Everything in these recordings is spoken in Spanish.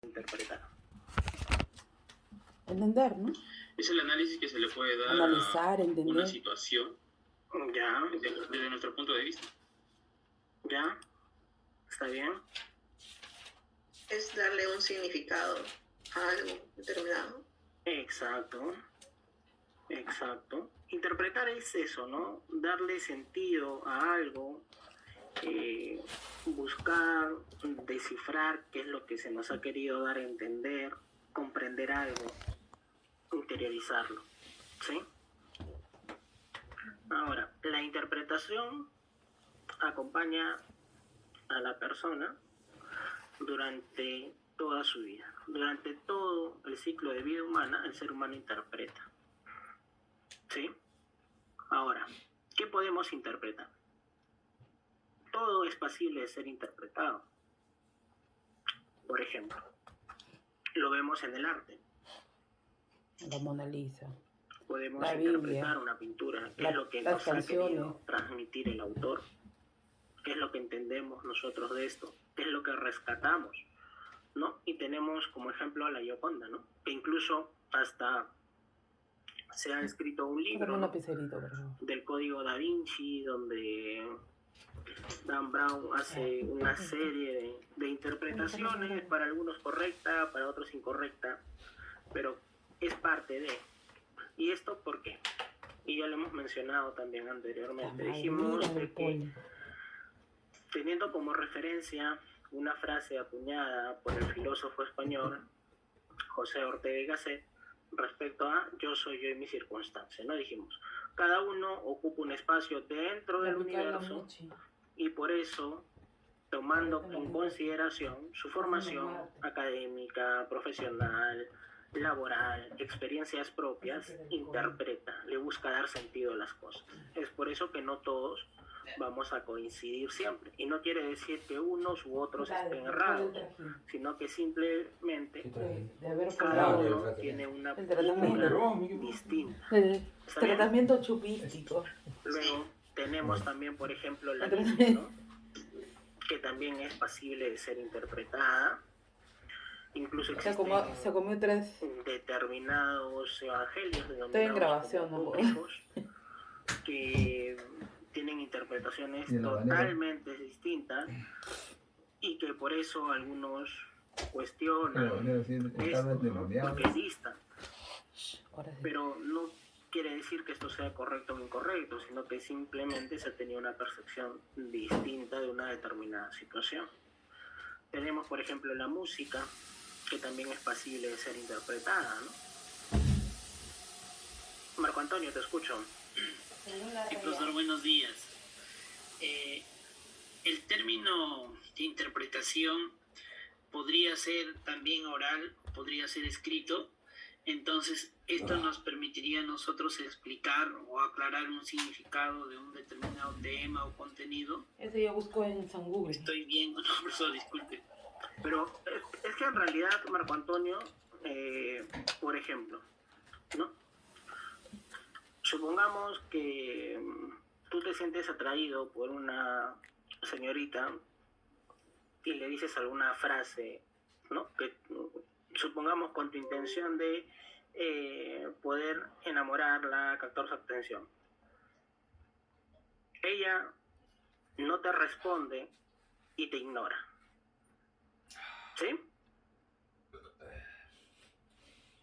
interpretar. Entender, ¿no? Es el análisis que se le puede dar Analizar, a entender. una situación ya desde nuestro punto de vista. ¿Ya? ¿Está bien? Es darle un significado a algo determinado. Exacto. Interpretar es eso, ¿no? Darle sentido a algo, buscar, descifrar qué es lo que se nos ha querido dar a entender, comprender algo, interiorizarlo, ¿sí? Ahora, la interpretación acompaña a la persona durante toda su vida. Durante todo el ciclo de vida humana, el ser humano interpreta. ¿Sí? Ahora, ¿qué podemos interpretar? Todo es pasible de ser interpretado. Por ejemplo, lo vemos en el arte. La Mona Lisa. Podemos La interpretar Biblia. una pintura. ¿Qué es lo que Las nos ha canciones. querido transmitir el autor? ¿Qué es lo que entendemos nosotros de esto? ¿Qué es lo que rescatamos? ¿No? Y tenemos como ejemplo a la Gioconda, ¿no? Que incluso hasta se ha escrito un libro, ¿no? Del Código Da Vinci, donde Dan Brown hace una serie de interpretaciones, para algunos correcta, para otros incorrecta, pero es parte de. ¿Y esto por qué? Y ya lo hemos mencionado también anteriormente. Dijimos de que, teniendo como referencia una frase acuñada por el filósofo español José Ortega y Gasset respecto a yo soy yo y mi circunstancia, ¿no? Dijimos, cada uno ocupa un espacio dentro del universo y por eso, tomando en consideración su formación académica, profesional, laboral, experiencias propias, interpreta, le busca dar sentido a las cosas. Es por eso que no todos vamos a coincidir siempre. Y no quiere decir que unos u otros estén errados, sino que simplemente cada uno tiene una postura distinta. El tratamiento chupístico. Luego tenemos también, por ejemplo, la Biblia, ¿no? Que también es pasible de ser interpretada. Incluso existen se comió 3 determinados evangelios Estoy en grabación, como apócrifos, que tienen interpretaciones totalmente distintas y que por eso algunos cuestionan esto, ¿no? Porque distan. Pero no quiere decir que esto sea correcto o incorrecto, sino que simplemente se tenía una percepción distinta de una determinada situación. Tenemos, por ejemplo, la música, que también es pasible de ser interpretada, ¿no? Marco Antonio, te escucho. Profesor, buenos días. El término de interpretación podría ser también oral, podría ser escrito. Entonces, esto nos permitiría a nosotros explicar o aclarar un significado de un determinado tema o contenido. Eso yo busco en San Google. Estoy bien, no, profesor, disculpe. Pero es que en realidad, Marco Antonio, por ejemplo, ¿no? Supongamos que tú te sientes atraído por una señorita y le dices alguna frase, ¿no? Que supongamos con tu intención de poder enamorarla, captar su atención. Ella no te responde y te ignora. ¿Sí?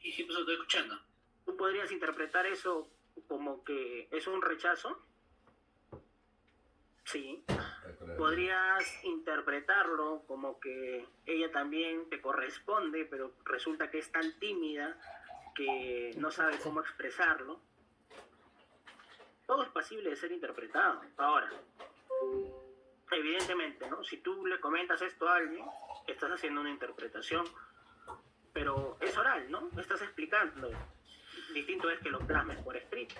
Y sí, pues estoy escuchando. ¿Tú podrías interpretar eso como que es un rechazo? Sí. Podrías interpretarlo como que ella también te corresponde, pero resulta que es tan tímida que no sabe cómo expresarlo. Todo es pasible de ser interpretado. Ahora, evidentemente, ¿no? Si tú le comentas esto a alguien, estás haciendo una interpretación, pero es oral, ¿no? Estás explicando. Distinto es que lo plasmes por escrito.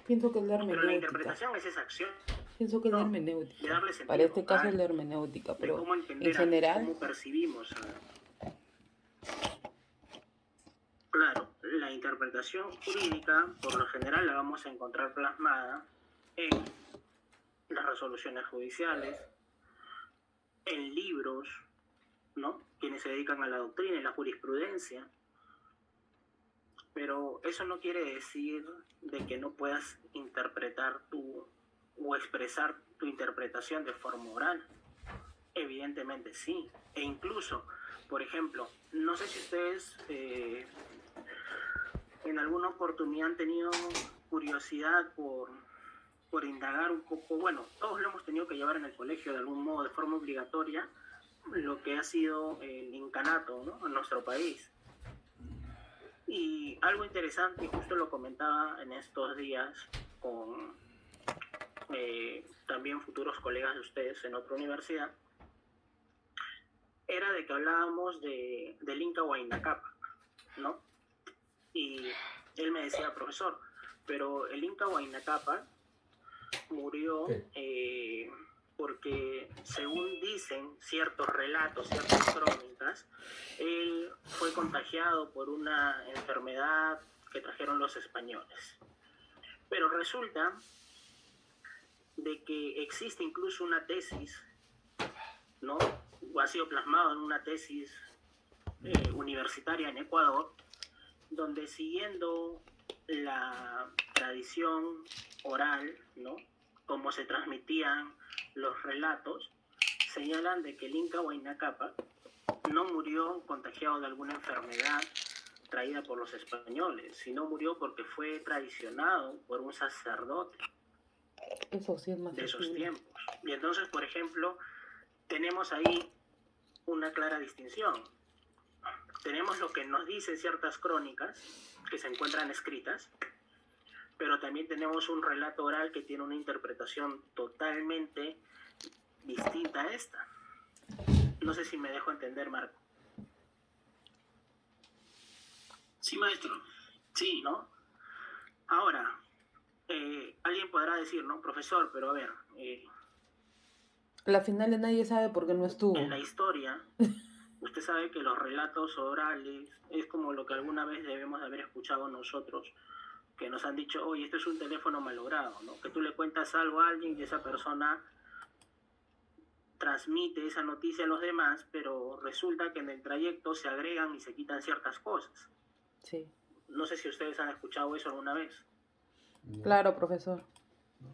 Pienso que es la hermenéutica. Pero la interpretación es esa acción. Pienso que es la hermenéutica. De darle sentido, para este caso es la hermenéutica, pero cómo entender, en general... cómo percibimos. Claro, la interpretación jurídica, por lo general, la vamos a encontrar plasmada en las resoluciones judiciales, en libros, ¿no? Quienes se dedican a la doctrina y la jurisprudencia. Pero eso no quiere decir de que no puedas interpretar o expresar tu interpretación de forma oral. Evidentemente sí. E incluso, por ejemplo, no sé si ustedes en alguna oportunidad han tenido curiosidad por indagar un poco, bueno, todos lo hemos tenido que llevar en el colegio de algún modo, de forma obligatoria, lo que ha sido el incanato, ¿no? En nuestro país. Y algo interesante, y justo lo comentaba en estos días con también futuros colegas de ustedes en otra universidad, era de que hablábamos del Inca Huayna Cápac, ¿no? Y él me decía, profesor, pero el Inca Huayna Cápac murió porque, según dicen ciertos relatos, ciertas crónicas, él fue contagiado por una enfermedad que trajeron los españoles. Pero resulta de que existe incluso una tesis, ¿no? O ha sido plasmado en una tesis universitaria en Ecuador, donde siguiendo la tradición oral, ¿no? Como se transmitían los relatos, señalan de que el Inca Huayna Cápac no murió contagiado de alguna enfermedad traída por los españoles, sino murió porque fue traicionado por un sacerdote Eso sí es más de esos factible. tiempos. Y entonces, por ejemplo, tenemos ahí una clara distinción. Tenemos lo que nos dicen ciertas crónicas que se encuentran escritas, pero también tenemos un relato oral que tiene una interpretación totalmente distinta a esta. No sé si me dejo entender, Marco. Sí, maestro. Sí. ¿No? Ahora, alguien podrá decir, ¿no? Profesor, pero a ver, La final de nadie sabe por qué no estuvo. en la historia, usted sabe que los relatos orales es como lo que alguna vez debemos de haber escuchado nosotros, que nos han dicho, oye, esto es un teléfono malogrado, ¿no? Que tú le cuentas algo a alguien y esa persona transmite esa noticia a los demás, pero resulta que en el trayecto se agregan y se quitan ciertas cosas. Sí. No sé si ustedes han escuchado eso alguna vez, Claro, profesor.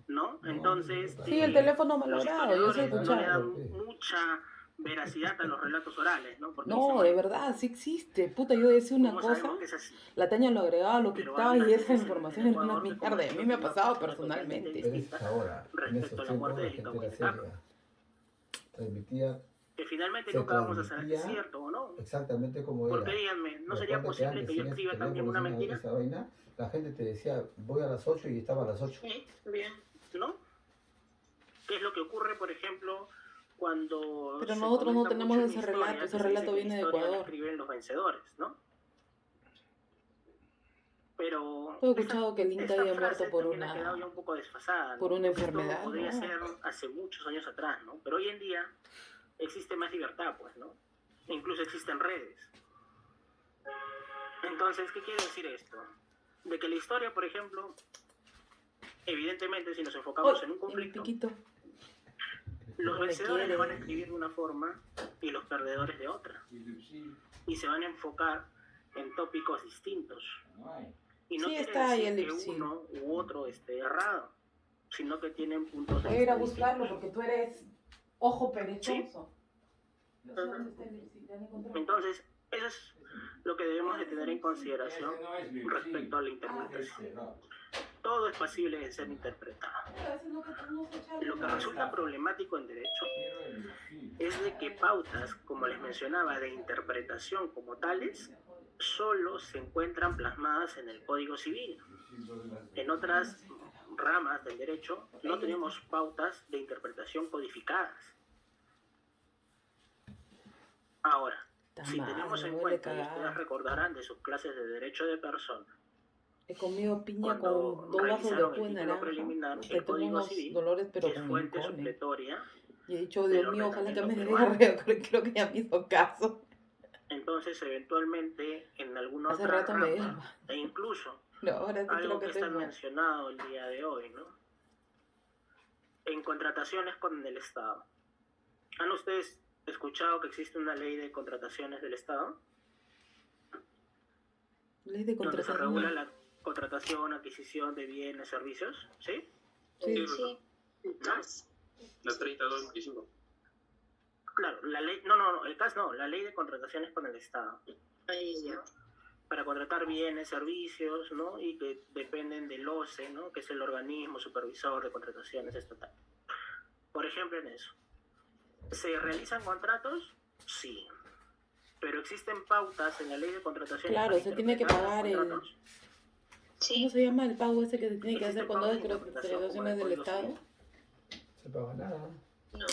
¿no? Entonces, Sí, el teléfono los malogrado, yo sí he historiadores no le escuchado. dan mucha veracidad a los relatos orales, ¿no? Porque No, dicen, de verdad, sí existe. Puta, yo decía una ¿cómo cosa, sabemos que es así? la Taña lo agregaba, lo Pero quitaba hay y unas esa veces información en era una Ecuador que, como mierda. Y a mí me ha tenemos una pasado cultura totalmente personalmente. Pero es distinta ahora, en respecto esos a la tiempos muerte la del Inca gente era Huayna Cápac, seria. Transmitía, que finalmente se nunca vamos a saber si es transmitía cierto o no. exactamente como Porque era. díganme, ¿no Y sería aparte que posible antes que yo sin escriba ese también teléfono, una sin mentira? esa vaina, la gente te decía, voy a las 8 y estaba a las 8. Sí, bien, ¿no? ¿Qué es lo que ocurre, por ejemplo, cuando Pero se nosotros no comenta tenemos mucho en ese historia, relato, que ese se dice relato que la viene de historia la Ecuador. escriben los vencedores, ¿no? Pero Yo he escuchado que el Inca esta haya frase muerto por también ha quedado ya un poco desfasada, ¿no? por una Porque esto enfermedad, podría ¿no? ser hace muchos años atrás, ¿no? Pero hoy en día existe más libertad, pues, ¿no? E incluso existen redes. Entonces, ¿qué quiere decir esto? De que la historia, por ejemplo, evidentemente, si nos enfocamos en un El conflicto, piquito. los No me vencedores quiere. van a escribir de una forma y los perdedores de otra. Y se van a enfocar en tópicos distintos. Y no Sí, quiere está ahí decir el que Ipsil. uno u otro esté errado, sino que tienen puntos de Voy a ir a vista buscarlo distintos. porque tú eres ojo perezoso. ¿Dónde está el Ipsil? ¿Ya lo encontré? Entonces, eso es lo que debemos de tener en consideración respecto a la interpretación. Todo es pasible de ser interpretado. Lo que resulta problemático en derecho es de que pautas, como les mencionaba, de interpretación como tales, solo se encuentran plasmadas en el Código Civil. En otras ramas del derecho no tenemos pautas de interpretación codificadas. Ahora, si tenemos en cuenta, y ustedes recordarán de sus clases de derecho de persona, He comido piña cuando con 2 vasos de revisaron jugo el de título naranja. preliminar, Que el tengo Código unos Civil dolores, pero es con fuente lincones. supletoria. Y he dicho, del Dios mío, ojalá que me ordenamiento dé diarrea. Creo que ya me hizo caso. Entonces, eventualmente, en alguna Hace otra rato me rama, dio. e incluso No, ahora sí creo algo que que estoy está mal. mencionado el día de hoy, ¿no? En contrataciones con el Estado. ¿Han ustedes escuchado que existe una ley de contrataciones del Estado? Ley de Donde se contratación. regula la contratación, adquisición de bienes, servicios, ¿sí? Sí. Sí. ¿No? La 3225. Claro, la ley, no, el caso no, la ley de contrataciones con el Estado. Ahí ya. Para contratar bienes, servicios, ¿no? Y que dependen del OCE, ¿no? Que es el organismo supervisor de contrataciones estatal. Por ejemplo, en eso. ¿Se realizan contratos? Sí. Pero existen pautas en la ley de contrataciones. Claro, para se tiene que interpretar pagar los el... contratos. ¿Cómo se llama el pago ese que se tiene que hacer Existe cuando pago hay de interpretación como contrataciones el del Código Estado? Civil. Se paga nada. No.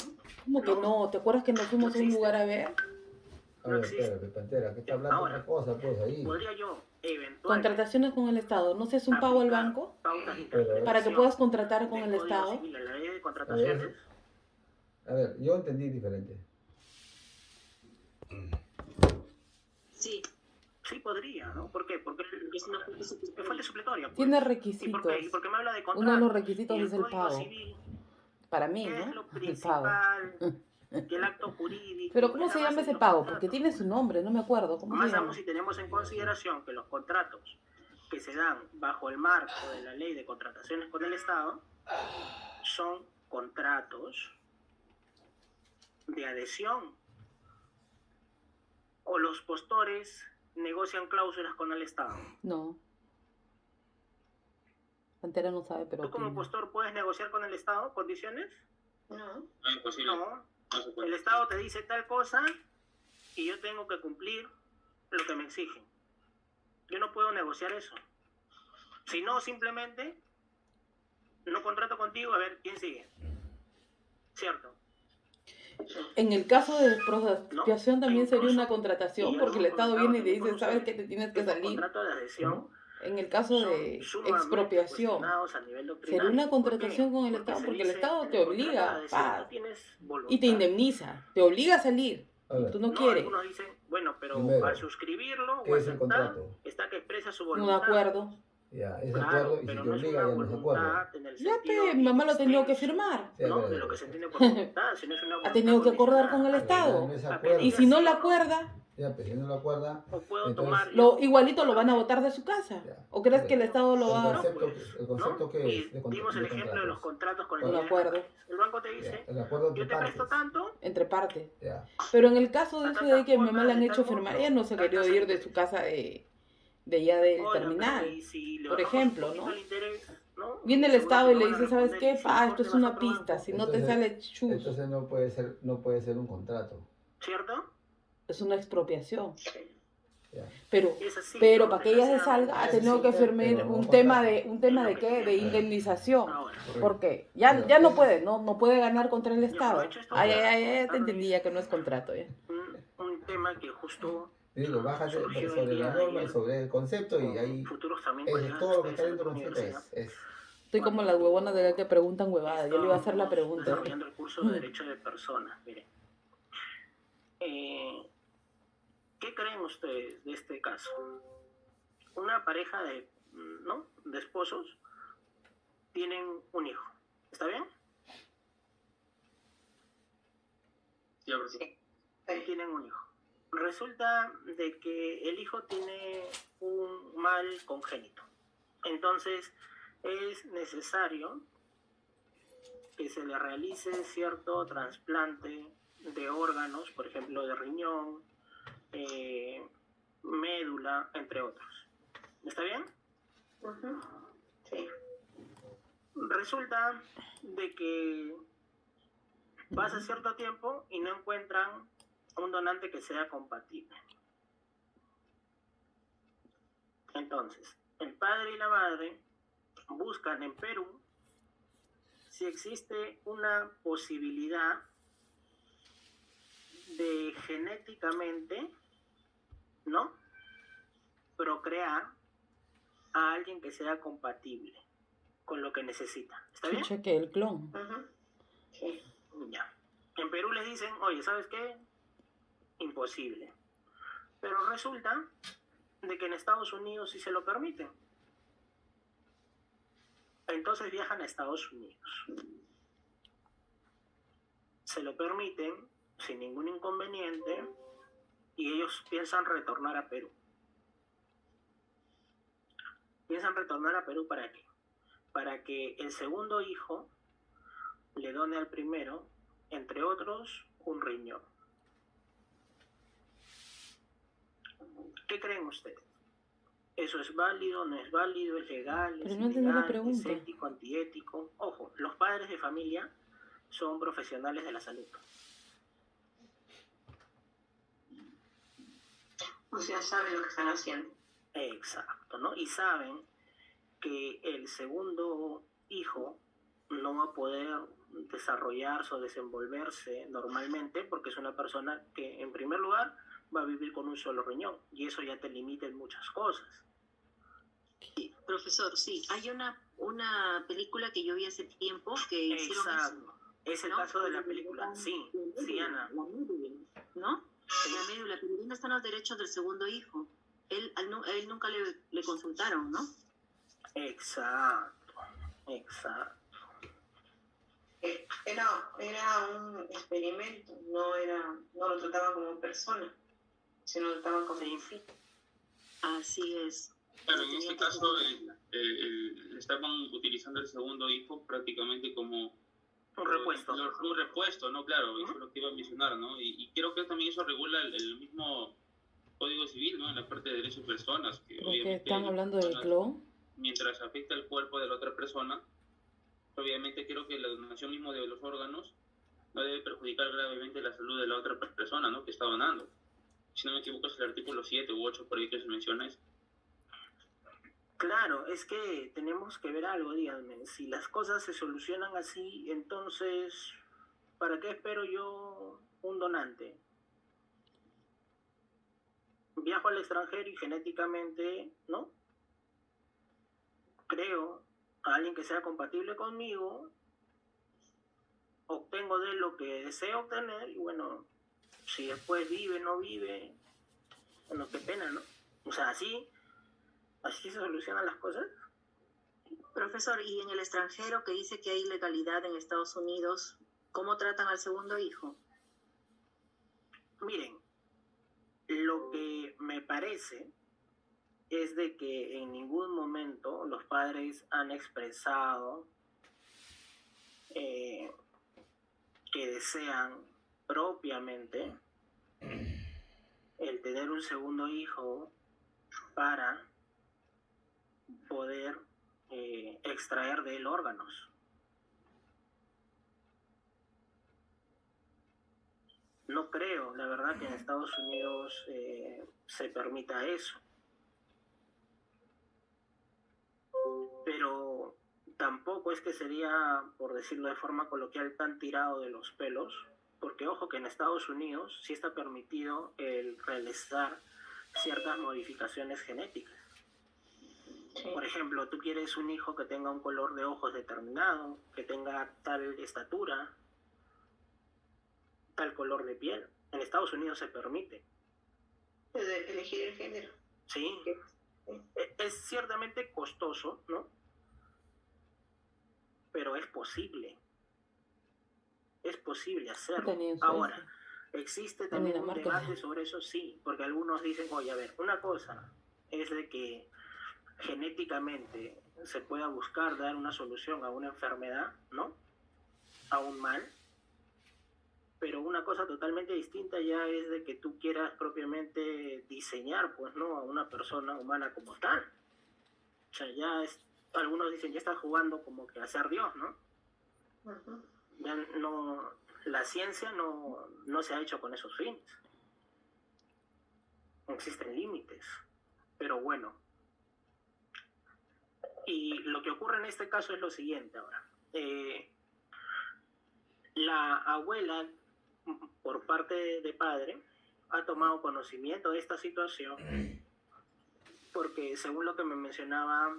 ¿Cómo que no? ¿Te acuerdas que nos fuimos a un existe. lugar a ver? A No ver, existe. espérate, Pantera, que está hablando Ahora, otra cosa, pues ahí. ¿Podría yo eventualmente Contrataciones con el Estado. ¿No se hace un pago al aplicar banco? pautas de Pero, interpretación Para que puedas contratar con del el Código Estado. Civil a la ley de contrataciones? A ver, yo entendí diferente. Sí. Sí podría, ¿no? ¿Por qué? Porque Es una fuente es supletoria. fuente supletoria. Pues. Tiene ¿Y por requisitos. qué? ¿Y por qué me habla de contratos? Uno de los requisitos Y el es el Código pago. Civil, Para mí, ¿qué es ¿no? lo El pago. principal? Que el acto jurídico. Pero ¿cómo es la se llama base ese de los pago? contratos. Porque tiene su nombre, no me acuerdo. ¿Cómo se Más llama? aún si tenemos en consideración que los contratos que se dan bajo el marco de la ley de contrataciones con el Estado son contratos de adhesión, o los postores negocian cláusulas con el Estado. No. Pantera no sabe, pero ¿Tú como opina. postor puedes negociar con el Estado condiciones? No. No, imposible. No. No se puede. El Estado te dice tal cosa y yo tengo que cumplir lo que me exigen. Yo no puedo negociar eso. Si no, simplemente no contrato contigo, a ver quién sigue. ¿Cierto? En el caso de expropiación también E sería una incluso, contratación, y porque el algo Estado comentado viene y te también con dice, ¿sabes ustedes, qué? Te tienes que estos salir. contratos de adhesión En el caso son de sumamente expropiación, cuestionados a nivel doctrinario. sería una ¿Por contratación qué? con el Porque Estado, se porque el dice, Estado en te el contrato de obliga, adhesión paz, tú tienes voluntad. y te indemniza, te obliga a salir, A y ver, tú no No, quieres. algunos dicen, bueno, pero Primero, al suscribirlo ¿qué o es el aceptar, contrato? está que expresa su Un voluntad. acuerdo. Ya, es Claro, acuerdo y si pero te no es obliga una ya no es acuerdo. voluntad en el Ya, sentido mi mamá lo ha tenido que extenso, firmar. Ya, ¿no? pero- De lo que se entiende por voluntad, sino es una Ha voluntad tenido que acordar con el condicionada. Estado. No es A que acuerdo. Y diga si no sí la o no, acuerda, Ya, pero si no lo acuerda, o puedo entonces- tomar lo igualito lo van a botar de su casa. Ya. ¿O crees que el Estado lo el va a... concepto, pues, el concepto ¿no? que Y es de dimos el ejemplo de los contratos. contratos con Un entidades acuerdo. bancarias. El banco te Ya, dice, el acuerdo yo entre te presto partes. tanto, entre partes? Ya. Pero en el caso de a eso tantas de que mi mamá cuotas le han de hecho tal firmar, monto, ella no se quería tantas ir de interés. su casa de allá del Oiga, terminal. pero ¿y si le por bajamos ejemplo, un poquito ¿no? el interés, ¿no? Viene el Seguro Estado que y no le van a dice, ¿sabes responder, qué? y si Pa, mejor esto te es vas a una otro pista, banco, si no te Entonces- sale chus, Entonces no puede ser un contrato. ¿cierto? es una expropiación. Ya. Pero Es así, Pero ¿no? para que ella se salga ha Sí, tenido sí, que pero firmar no un tema contrato. de qué, de indemnización. Ahora, Porque Pero ya no eso- puede, no puede ganar contra el Y Estado. aprovecho esto Ay, para ay, ay, ya te comentarles entendí ya que no es contrato ya. un tema que justo Digo, bájate surgió el sobre día la de norma y ayer sobre el concepto y con ahí futuros también es colegas todo lo que de está ustedes dentro en del la concepto universidad. es Estoy como las huevonas de acá que preguntan huevadas. Yo le iba a hacer la Estábamos pregunta. desarrollando el curso de Derecho de Personas. Miren, ¿qué creen ustedes de este caso? Una pareja de esposos tienen un hijo. ¿Está bien? Sí, ahora sí. Tienen un hijo. Resulta de que el hijo tiene un mal congénito. Entonces es necesario que se le realice cierto trasplante de órganos, por ejemplo de riñón, médula, entre otros. ¿Está bien? Ujú. Sí. Resulta de que pasa cierto tiempo y no encuentran un donante que sea compatible. Entonces, el padre y la madre buscan en Perú si existe una posibilidad de genéticamente, ¿no?, procrear a alguien que sea compatible con lo que necesita. ¿Está bien? Chucha, que el clon. Ujú. Sí. Ya. En Perú les dicen, oye, ¿sabes qué? Imposible. Pero resulta de que en Estados Unidos sí se lo permiten. Entonces viajan a Estados Unidos. Se lo permiten sin ningún inconveniente y ellos piensan retornar a Perú. ¿Piensan retornar a Perú para qué? Para que el segundo hijo le done al primero, entre otros, un riñón. ¿Qué creen ustedes? ¿Eso es válido, no es válido, es legal, Pero es no entendí la ilegal, es pregunta. ético, antiético? Ojo, los padres de familia son profesionales de la salud. O sea, saben lo que están haciendo. Exacto, ¿no? Y saben que el segundo hijo no va a poder desarrollarse o desenvolverse normalmente porque es una persona que, en primer lugar, va a vivir con un solo riñón y eso ya te limita en muchas cosas. Profesor, sí, hay una película que yo vi hace tiempo que hicieron Exacto. Es el ¿no? caso de la película. Sí, sí, Ana. La médula, ¿no? Sí. La médula, pero ¿dónde están los derechos del segundo hijo? A él nunca le consultaron, ¿no? Exacto, exacto. Era un experimento, no lo trataban como persona, sino lo trataban como Sí. un fin. Así es. Claro, en este caso estaban utilizando el segundo hijo prácticamente como Un repuesto. un repuesto, ¿no? Claro, eso Ujú. es lo que iba a mencionar, ¿no? Y creo que también eso regula el mismo Código Civil, ¿no? En la parte de derechos de personas, que Porque obviamente están hablando de clon. mientras afecta el cuerpo de la otra persona, obviamente creo que la donación mismo de los órganos no debe perjudicar gravemente la salud de la otra persona, ¿no? Que está donando. Si no me equivoco es el artículo 7 u 8 por ahí que se menciona eso. Claro, es que tenemos que ver algo, díganme. Si las cosas se solucionan así, entonces, ¿para qué espero yo un donante? Viajo al extranjero y genéticamente, ¿no? Creo a alguien que sea compatible conmigo, obtengo de él lo que deseo obtener y bueno, si después vive, no vive, bueno, qué pena, ¿no? O sea, así se solucionan las cosas. Profesor, y en el extranjero que dice que hay ilegalidad en Estados Unidos, ¿cómo tratan al segundo hijo? Miren, lo que me parece es de que en ningún momento los padres han expresado que desean propiamente el tener un segundo hijo para poder extraer de él órganos. No creo, la verdad, que en Estados Unidos se permita eso. Pero tampoco es que sería, por decirlo de forma coloquial, tan tirado de los pelos, porque ojo que en Estados Unidos sí está permitido el realizar ciertas modificaciones genéticas. Sí. Por ejemplo, tú quieres un hijo que tenga un color de ojos determinado, que tenga tal estatura, tal color de piel. En Estados Unidos se permite. De elegir el género. Sí. Es ciertamente costoso, ¿no? Pero es posible. Es posible hacerlo. Tenía en Ahora, Suecia. existe En también un Dinamarca. debate sobre eso, sí, porque algunos dicen, oye, a ver, una cosa es de que genéticamente se pueda buscar dar una solución a una enfermedad, ¿no? A un mal, pero una cosa totalmente distinta ya es de que tú quieras propiamente diseñar, pues, ¿no? A una persona humana como tal. O sea, algunos dicen, ya estás jugando como que a ser Dios, ¿no? Ujú. Ya no, la ciencia no se ha hecho con esos fines. Existen límites, pero bueno. Y lo que ocurre en este caso es lo siguiente ahora. La abuela, por parte de padre, ha tomado conocimiento de esta situación porque según lo que me mencionaba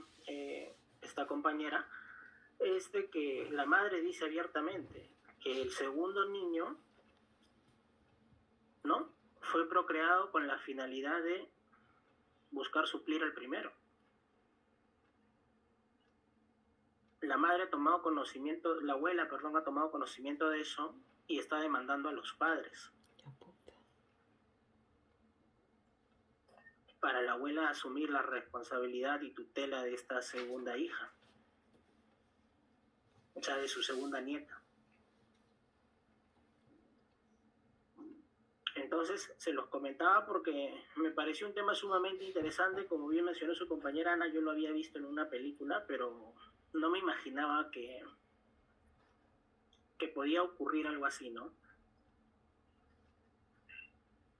esta compañera, es de que la madre dice abiertamente que el segundo niño, ¿no? Fue procreado con la finalidad de buscar suplir al primero. La madre ha tomado conocimiento, la abuela, perdón, ha tomado conocimiento de eso y está demandando a los padres Ya puta. para la abuela asumir la responsabilidad y tutela de esta segunda hija, o sea, de su segunda nieta. Entonces, se los comentaba porque me pareció un tema sumamente interesante. Como bien mencionó su compañera Ana, yo lo había visto en una película, pero no me imaginaba que podía ocurrir algo así, ¿no?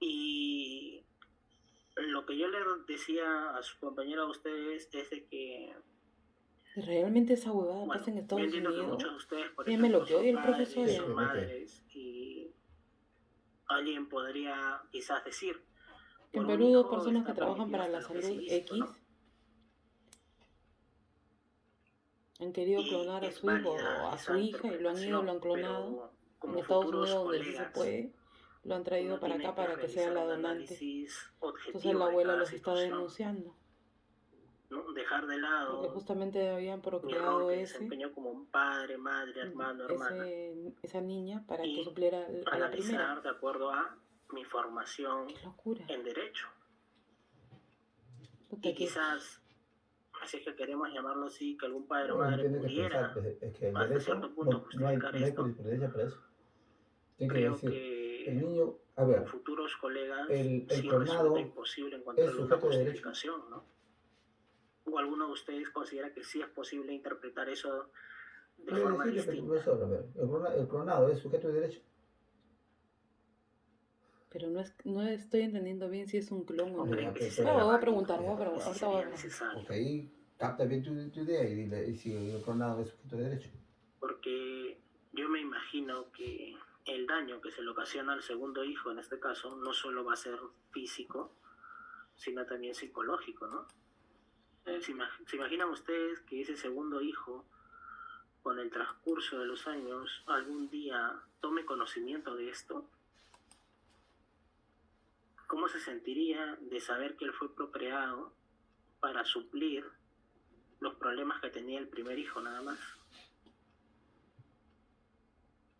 Y lo que yo le decía a su compañera, a ustedes, es de que, ¿Realmente esa huevada bueno, pasa en yo Estados entiendo que Unidos? muchos de ustedes, por Dígame lo ejemplo, que son odia el profesor. padres, Ya. son madres, y alguien podría quizás decir, En por un Perú, dos hijo personas que está trabajan permitido para hasta la lo que es salud ilícito, X ¿no? han querido Y clonar a es su hijo o válida a esa su hija y lo han ido, lo interpretación, han clonado. pero En como Estados futuros Unidos, donde sí se colegas, puede, lo han traído uno para tiene acá que para que sea realizar la un donante. análisis Entonces objetivo la de abuela cada los está situación, denunciando, ¿no? Dejar de porque lado justamente habían mi rol procreado que desempeño como un padre, madre, hermano, hermana, esa niña para que y supliera a la primera. analizar de acuerdo a mi formación Qué locura. en derecho. Puta, Y que quizás, si es que queremos llamarlo así, que algún padre o Bueno, madre tiene que pensar, pudiera pues, es que el hasta derecho cierto punto no hay justificar esto, jurisprudencia para eso. Tiene que creo decir, que el niño, a con ver, futuros colegas el sí clonado resulta imposible es encontrarle una sujeto de derecho. justificación, ¿no? ¿O alguno de ustedes considera que sí es posible interpretar eso de Puede forma decirle, distinta? profesor, a ver, el clonado es sujeto de derecho. pero no estoy entendiendo bien si es un clon o ¿O no. creen que sí pero- sería Voy a válido preguntar, y sí ahorita voy a sería preguntar. necesario? Porque ahí capta bien tu idea y dile, y si el clonado es sujeto de derecho. Porque yo me imagino que el daño que se le ocasiona al segundo hijo, en este caso, no solo va a ser físico, sino también psicológico, ¿no? ¿Se imaginan ustedes que ese segundo hijo, con el transcurso de los años, algún día tome conocimiento de esto? ¿Cómo se sentiría de saber que él fue procreado para suplir los problemas que tenía el primer hijo nada más?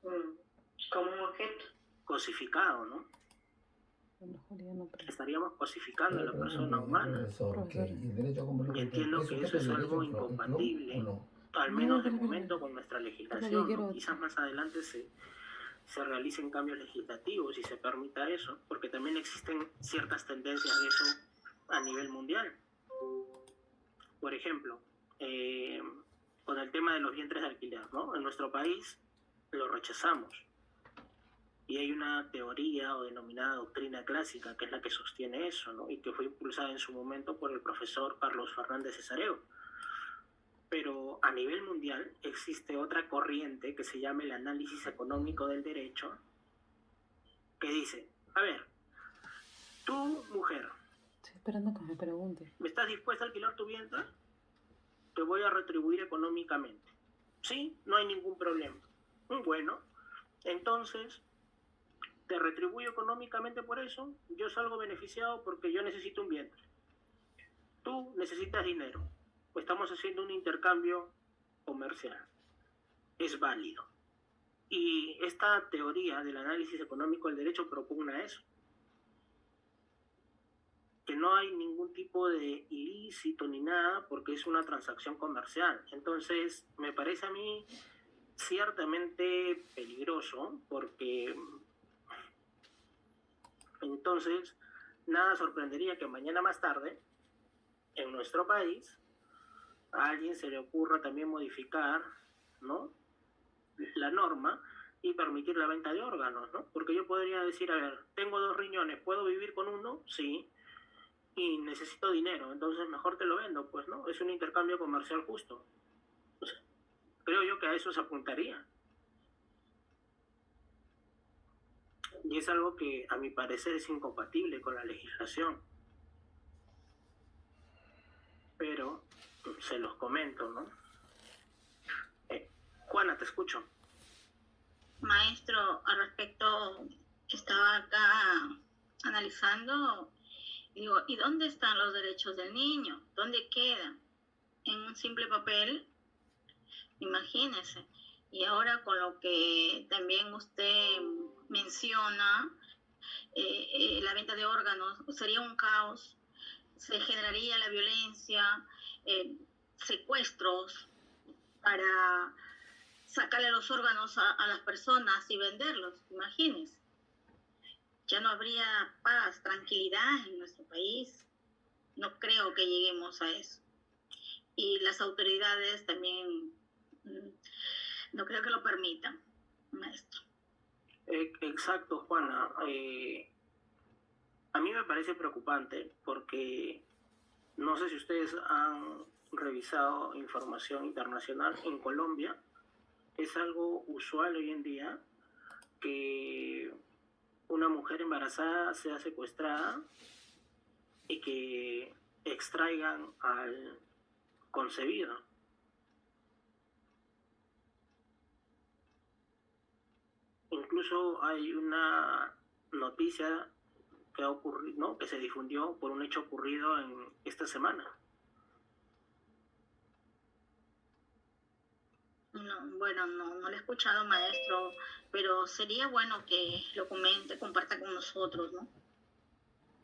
Como un objeto. Cosificado, ¿no? Estaríamos cosificando a la persona humana. Profesor, ¿qué? ¿Y el derecho cómo lo Y entiendo que eso es algo incompatible, o no? al menos de momento, con nuestra legislación, ¿no? quiero. Quizás más adelante se realicen cambios legislativos y se permita eso, porque también existen ciertas tendencias de eso a nivel mundial. Por ejemplo, con el tema de los vientres de alquiler, ¿no? En nuestro país lo rechazamos. Y hay una teoría o denominada doctrina clásica que es la que sostiene eso, ¿no? Y que fue impulsada en su momento por el profesor Carlos Fernández Cesareo. Pero a nivel mundial existe otra corriente que se llama el análisis económico del derecho, que dice, a ver, tú, mujer, Estoy esperando que me pregunte. ¿me estás dispuesta a alquilar tu vientre? Te voy a retribuir económicamente. Sí, no hay ningún problema. Bueno, entonces te retribuyo económicamente por eso, yo salgo beneficiado porque yo necesito un vientre. Tú necesitas dinero. Estamos haciendo un intercambio comercial. Es válido. Y esta teoría del análisis económico del derecho propugna eso. Que no hay ningún tipo de ilícito ni nada porque es una transacción comercial. Entonces, me parece a mí ciertamente peligroso porque entonces nada sorprendería que mañana más tarde en nuestro país a alguien se le ocurra también modificar, ¿no?, la norma y permitir la venta de órganos, ¿no? Porque yo podría decir, a ver, tengo 2 riñones, ¿puedo vivir con uno? Sí. Y necesito dinero, entonces mejor te lo vendo, pues, ¿no? Es un intercambio comercial justo. O sea, creo yo que a eso se apuntaría. Y es algo que, a mi parecer, es incompatible con la legislación. Pero se los comento, ¿no? Juana, te escucho. Maestro, al respecto, estaba acá analizando y digo, ¿y dónde están los derechos del niño? ¿Dónde quedan? En un simple papel, imagínense. Y ahora con lo que también usted menciona, la venta de órganos, sería un caos, se generaría la violencia, secuestros para sacarle los órganos a las personas y venderlos, imagínense. Ya no habría paz, tranquilidad en nuestro país. No creo que lleguemos a eso. Y las autoridades también no creo que lo permitan, maestro. Exacto, Juana. A mí me parece preocupante porque no sé si ustedes han revisado información internacional. En Colombia es algo usual hoy en día que una mujer embarazada sea secuestrada y que extraigan al concebido. Incluso hay una noticia que ha ocurrido, ¿no?, que se difundió por un hecho ocurrido en esta semana. No, bueno, no lo he escuchado, maestro, pero sería bueno que lo comente, comparta con nosotros, ¿no?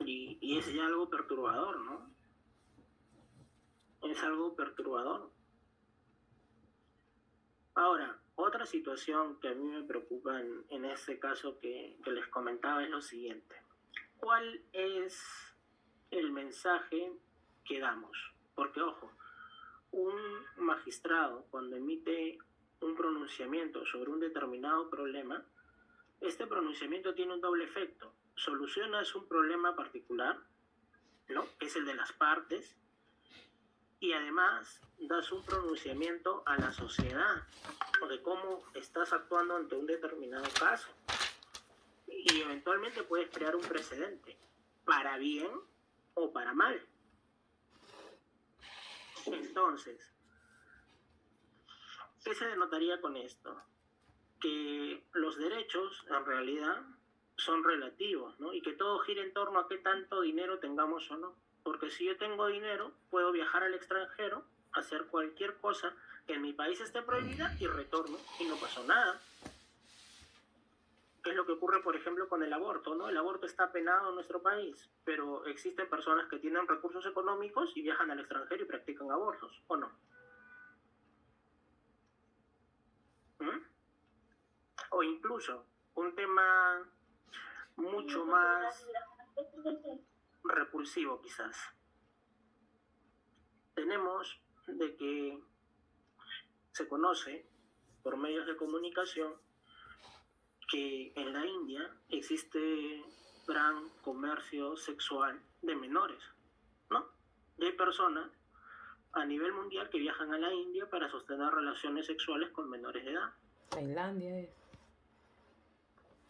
Y es ya algo perturbador, ¿no? Es algo perturbador. Ahora, otra situación que a mí me preocupa en este caso que les comentaba es lo siguiente. ¿Cuál es el mensaje que damos? Porque, ojo, un magistrado cuando emite un pronunciamiento sobre un determinado problema, este pronunciamiento tiene un doble efecto. Solucionas un problema particular, ¿no?, que es el de las partes, y además das un pronunciamiento a la sociedad de cómo estás actuando ante un determinado caso. Y eventualmente puedes crear un precedente, para bien o para mal. Entonces, ¿qué se denotaría con esto? Que los derechos, en realidad, son relativos, ¿no? Y que todo gira en torno a qué tanto dinero tengamos o no. Porque si yo tengo dinero, puedo viajar al extranjero, hacer cualquier cosa que en mi país esté prohibida y retorno y no pasó nada. ¿Qué es lo que ocurre, por ejemplo, con el aborto, ¿no? El aborto está penado en nuestro país, pero existen personas que tienen recursos económicos y viajan al extranjero y practican abortos, ¿o no? O incluso un tema mucho más repulsivo quizás. Tenemos de que se conoce por medios de comunicación que en la India existe gran comercio sexual de menores, ¿no? Y hay personas a nivel mundial que viajan a la India para sostener relaciones sexuales con menores de edad. Tailandia es.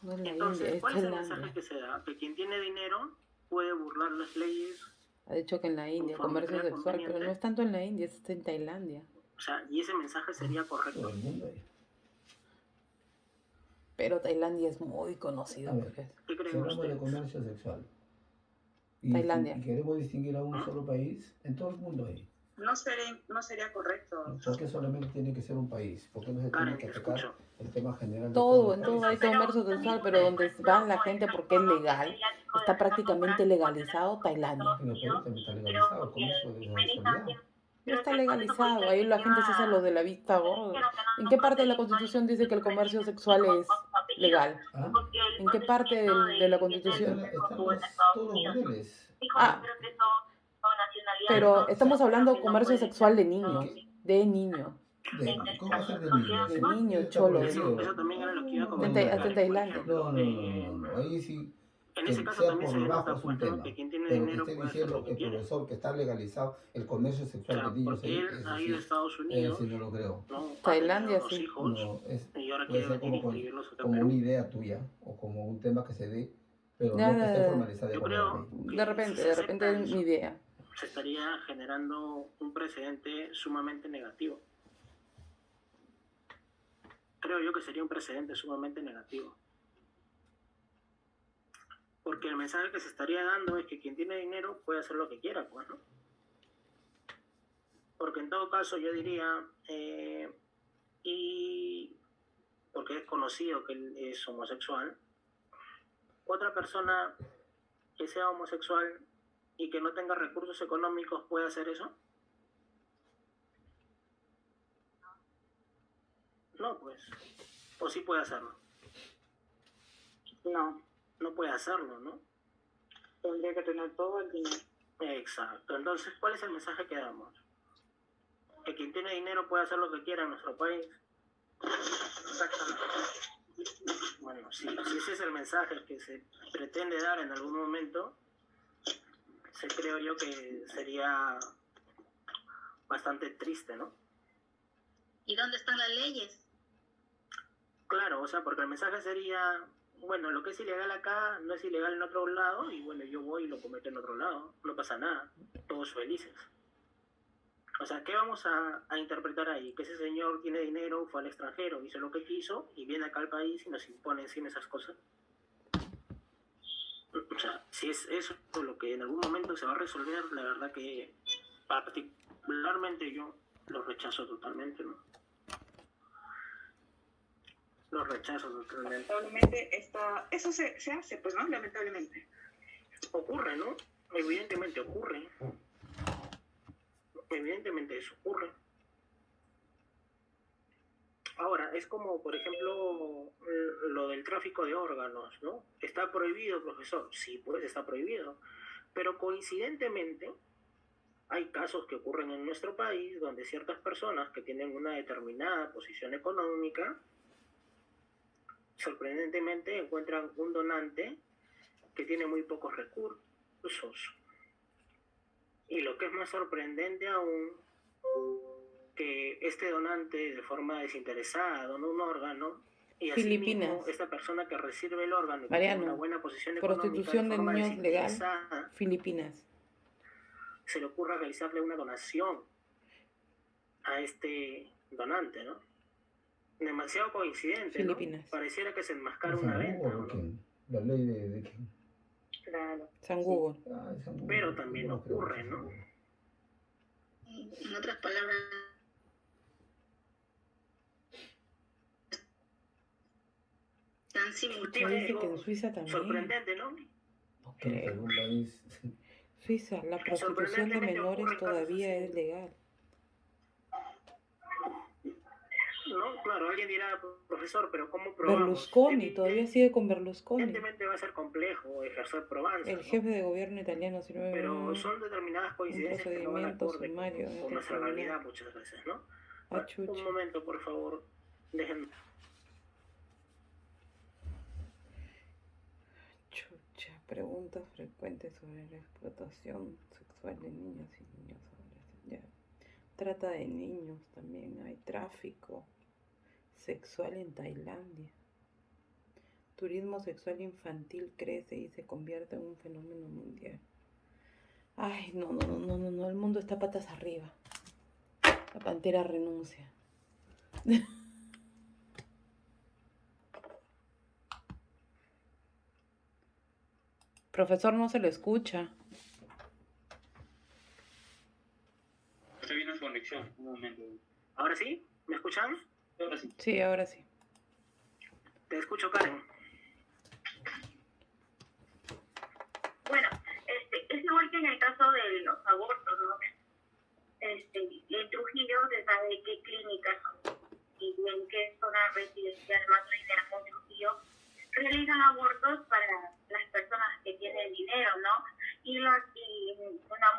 No es la Entonces, India, es ¿cuál es el Tailandia. mensaje que se da? Que quien tiene dinero puede burlar las leyes. Ha dicho que en la India, comercio sexual, pero no es tanto en la India, es en Tailandia. O sea, y ese mensaje sería correcto. Todo el mundo ahí. Pero Tailandia es muy conocido por eso. ¿Qué creen Si hablamos de ustedes? comercio sexual y Tailandia. y queremos distinguir a un solo país, en todo el mundo hay. No sería correcto. ¿Por qué solamente tiene que ser un país? ¿Por qué no se Karen, tiene que te atacar escucho. el tema general de Todo, todos en los todo hay países? comercio sexual, pero donde van la gente porque es legal, está prácticamente legalizado Tailandia. En el Perú también está legalizado el comercio de la sexualidad. No está legalizado, ahí la gente se hace lo de la vista gorda. ¿En qué parte de la Constitución dice que el comercio sexual es legal? ¿Ah? ¿En qué parte de la Constitución? Están todos los burdeles. Ah, pero estamos hablando de comercio sexual de niños, de niños. ¿Cómo va a ser de niños? De niños, cholo, de Eso niños. también era lo que iba a Hasta comentar. en Tailandia. No. Ahí sí, En que ese caso sea también por se debajo denota es un pues, ¿no?, tema. que quien tiene Pero que dinero esté puede hacer diciendo lo que el quiere. profesor que está legalizado el comercio O sexual sea, de niños porque ahí, él eso ha ido a sí, Estados Unidos, sí no lo creo. ¿no? Tailandia, Ha tenido dos sí. hijos, No, y ahora puede quiere ser venir y inscribirlos acá en como Perú. una idea tuya o como un tema que se dé, pero Ya, no que esté formalizado Yo con la creo ley. que De si repente se es acepta mi eso, idea. se estaría generando un precedente sumamente negativo. Creo yo que sería un precedente sumamente negativo. Porque el mensaje que se estaría dando es que quien tiene dinero puede hacer lo que quiera, pues, ¿no? Porque en todo caso yo diría, y porque es conocido que él es homosexual, otra persona que sea homosexual y que no tenga recursos económicos puede hacer eso? No, pues. O sí puede hacerlo. No, No puede hacerlo, ¿no? tendría que tener todo el dinero. Exacto. Entonces, ¿cuál es el mensaje que damos? Que quien tiene dinero puede hacer lo que quiera en nuestro país. Exactamente. Bueno, si ese es el mensaje que se pretende dar en algún momento, creo yo que sería bastante triste, ¿no? ¿Y dónde están las leyes? Claro, o sea, porque el mensaje sería, bueno, lo que es ilegal acá no es ilegal en otro lado, y bueno, yo voy y lo cometo en otro lado, no pasa nada, todos felices. O sea, ¿qué vamos a interpretar ahí? Que ese señor tiene dinero, fue al extranjero, hizo lo que quiso, y viene acá al país y nos impone encima esas cosas. O sea, si es eso lo que en algún momento se va a resolver, la verdad que particularmente yo lo rechazo totalmente, ¿no? Lo rechazo totalmente. Lamentablemente eso se hace, pues, ¿no? Lamentablemente. Ocurre, ¿no? Evidentemente ocurre. Evidentemente eso ocurre. Ahora, es como, por ejemplo, lo del tráfico de órganos, ¿no? ¿Está prohibido, profesor? Sí, pues está prohibido. Pero coincidentemente, hay casos que ocurren en nuestro país donde ciertas personas que tienen una determinada posición económica, sorprendentemente encuentran un donante que tiene muy pocos recursos. Y lo que es más sorprendente aún, que este donante de forma desinteresada dona un órgano y Filipinas. asimismo esta persona que recibe el órgano y que Mariano, tiene una buena posición económica prostitución de de forma niños legal, desinteresada, Filipinas. se le ocurra realizarle una donación a este donante, ¿no? Demasiado coincidente, ¿no? Filipinas. Pareciera que se enmascara ¿Es una San venta, Google o ¿no? quién? La ley de quién. Claro. San Google. Ah, es San Google. Pero también Yo creo que ocurre, es San ¿no? Google. En otras palabras, tan Se simultáneos. dice que en Suiza también. Sorprendente, ¿no? No En creo. algún país. Suiza, la prostitución de Sorprendentemente menores ocurren casos todavía así. es legal. No, claro, alguien dirá, profesor, pero ¿cómo probamos? Berlusconi, todavía sigue con Berlusconi. Evidentemente va a ser complejo ejercer probanza, El ¿no? jefe de gobierno italiano sirve Pero son determinadas un coincidencias que no van procedimiento acorde sumario con ante el nuestra realidad tribunal. muchas veces, ¿no? Ah, Un chucha. momento, por favor, déjenme. Chucha, preguntas frecuentes sobre la explotación sexual de niños y niños adolescentes. Ya. Trata de niños también, hay tráfico sexual en Tailandia. Turismo sexual infantil crece y se convierte en un fenómeno mundial. Ay, no, el mundo está patas arriba. La pantera renuncia. Profesor, no se lo escucha. Está bien su conexión, un momento. ¿Ahora sí? ¿Me escuchan? Ahora sí. Sí, ahora sí. Te escucho, Karen. Bueno, es igual que en el caso de los abortos, ¿no? En Trujillo se sabe qué clínicas y en qué zona residencial más lideramos en Trujillo realizan abortos para las personas que tienen dinero, ¿no? Y una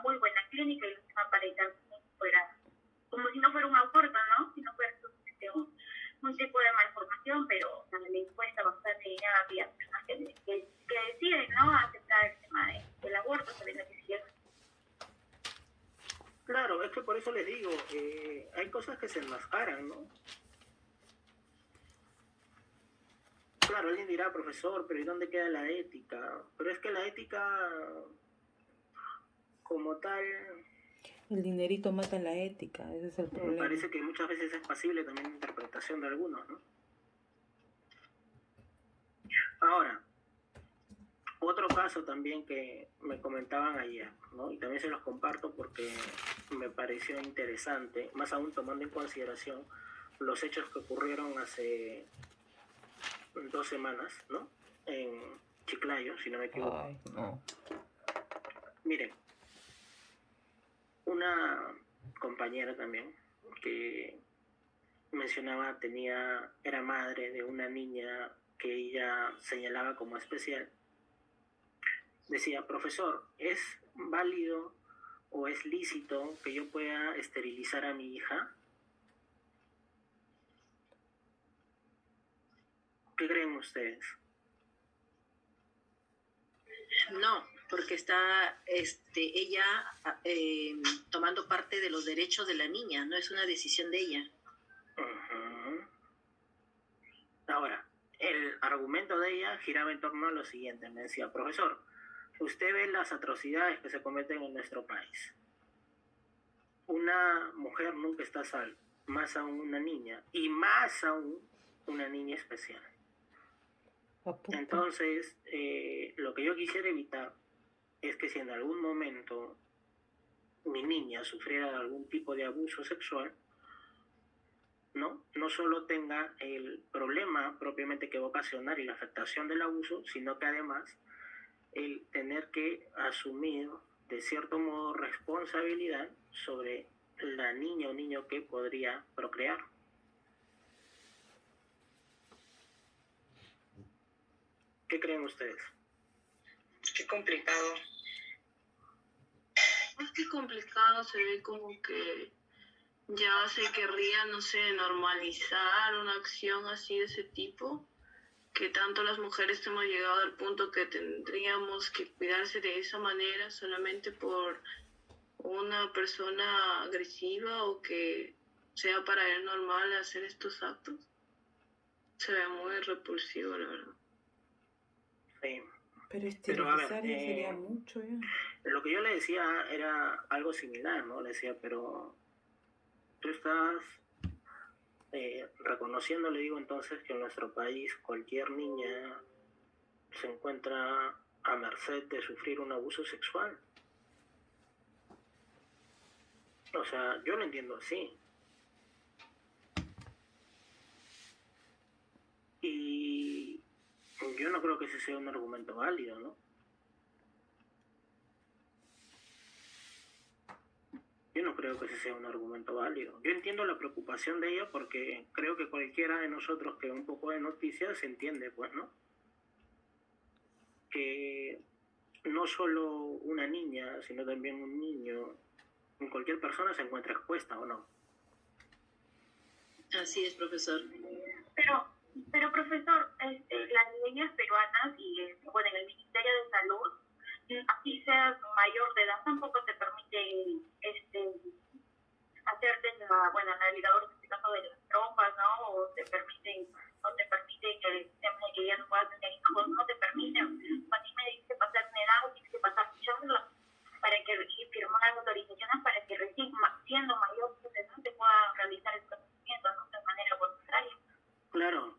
muy buena clínica y lo usan para evitar como si no fuera un aborto, ¿no? Si no fuera un tipo de malformación, pero también cuesta bastante dinero a aquellas personas que deciden, ¿no? Aceptar el tema del aborto, sabiendo que si Claro, es que por eso les digo, hay cosas que se enmascaran, ¿no? Claro, alguien dirá, profesor, pero ¿y dónde queda la ética? Pero es que la ética, como tal, El dinerito mata la ética, ese es el me problema. parece que muchas veces es pasible también de interpretación de algunos, ¿no? Ahora, otro caso también que me comentaban ayer, ¿no? Y también se los comparto porque me pareció interesante, más aún tomando en consideración los hechos que ocurrieron hace 2 semanas, ¿no? En Chiclayo, si no me equivoco. Ay, no. Miren, una compañera también que mencionaba era madre de una niña que ella señalaba como especial. Decía, profesor, ¿es válido o es lícito que yo pueda esterilizar a mi hija? ¿Qué creen ustedes? No, porque está ella tomando parte de los derechos de la niña, no es una decisión de ella. Uh-huh. Ahora, el argumento de ella giraba en torno a lo siguiente. Me decía, profesor, usted ve las atrocidades que se cometen en nuestro país. Una mujer nunca está a salvo, más aún una niña, y más aún una niña especial. Entonces, lo que yo quisiera evitar es que si en algún momento mi niña sufriera de algún tipo de abuso sexual, no solo tenga el problema propiamente que va a ocasionar y la afectación del abuso, sino que además el tener que asumir de cierto modo responsabilidad sobre la niña o niño que podría procrear. ¿Qué creen ustedes? Qué complicado. Más que complicado, se ve como que ya se querría, no sé, normalizar una acción así de ese tipo, que tanto las mujeres hemos llegado al punto que tendríamos que cuidarse de esa manera solamente por una persona agresiva o que sea para él normal hacer estos actos. Se ve muy repulsivo, la verdad. Sí. Pero esterilizar ya sería mucho ya. Lo que yo le decía era algo similar, ¿no? Le decía, pero tú estás reconociendo, le digo entonces, que en nuestro país cualquier niña se encuentra a merced de sufrir un abuso sexual. O sea, yo lo entiendo así. Y yo no creo que ese sea un argumento válido, ¿no? Yo no creo que ese sea un argumento válido. Yo entiendo la preocupación de ella porque creo que cualquiera de nosotros que ve un poco de noticias entiende, pues, ¿no? Que no solo una niña, sino también un niño, cualquier persona se encuentra expuesta, ¿o no? Así es, profesor. Pero profesor, las leyes peruanas y bueno, en el Ministerio de Salud, así seas mayor de edad, tampoco te permiten hacerte la ligadura, en este caso de las trompas, ¿no? O te permiten que el sistema de que ya no puedas tener hijos, no te permiten. A ti me dice pasar una edad, tienes que pasar charlas para que firmar autorizaciones para que recién siendo mayor de edad te pueda realizar el procedimiento, ¿no? De manera voluntaria. Claro.